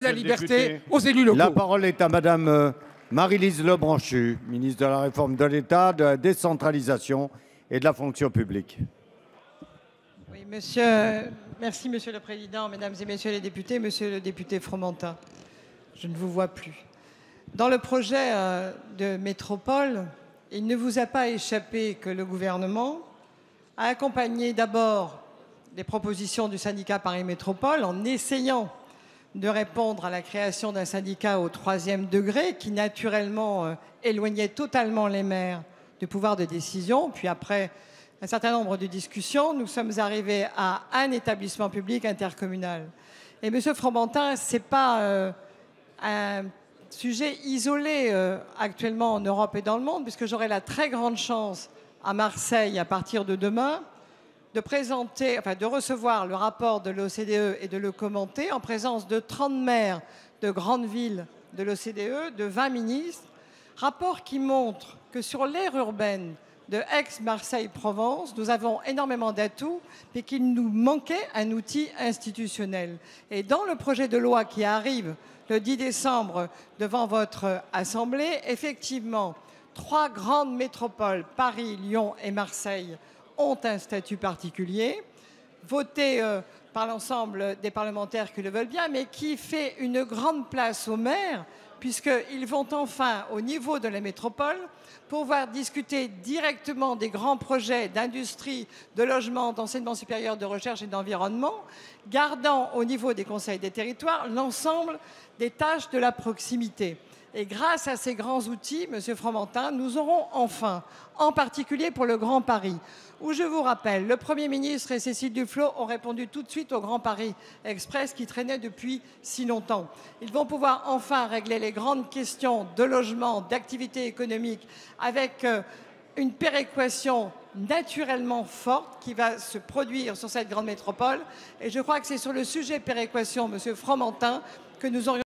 la liberté aux élus locaux. La parole est à Madame Maryse Lebranchu, ministre de la Réforme de l'État, de la décentralisation et de la fonction publique. Oui, merci Monsieur le Président, Mesdames et Messieurs les députés, Monsieur le député Fromentin, je ne vous vois plus. Dans le projet de métropole, il ne vous a pas échappé que le gouvernement a accompagné d'abord les propositions du syndicat Paris Métropole en essayant de répondre à la création d'un syndicat au 3e degré qui naturellement éloignait totalement les maires du pouvoir de décision. Puis après un certain nombre de discussions, nous sommes arrivés à un établissement public intercommunal. Et Monsieur Fromentin, ce n'est pas un sujet isolé actuellement en Europe et dans le monde, puisque j'aurai la très grande chance à Marseille à partir de demain de recevoir le rapport de l'OCDE et de le commenter en présence de 30 maires de grandes villes de l'OCDE, de 20 ministres, rapport qui montre que sur l'aire urbaine de Aix-Marseille-Provence, nous avons énormément d'atouts, mais qu'il nous manquait un outil institutionnel. Et dans le projet de loi qui arrive le 10 décembre devant votre Assemblée, effectivement, 3 grandes métropoles, Paris, Lyon et Marseille, ont un statut particulier, voté par l'ensemble des parlementaires qui le veulent bien, mais qui fait une grande place aux maires, puisqu'ils vont enfin, au niveau de la métropole, pouvoir discuter directement des grands projets d'industrie, de logement, d'enseignement supérieur, de recherche et d'environnement, gardant au niveau des conseils des territoires l'ensemble des tâches de la proximité. Et grâce à ces grands outils, Monsieur Fromentin, nous aurons enfin, en particulier pour le Grand Paris, où je vous rappelle, le Premier ministre et Cécile Duflot ont répondu tout de suite au Grand Paris Express qui traînait depuis si longtemps. Ils vont pouvoir enfin régler les grandes questions de logement, d'activité économique, avec une péréquation naturellement forte qui va se produire sur cette grande métropole. Et je crois que c'est sur le sujet péréquation, Monsieur Fromentin, que nous aurions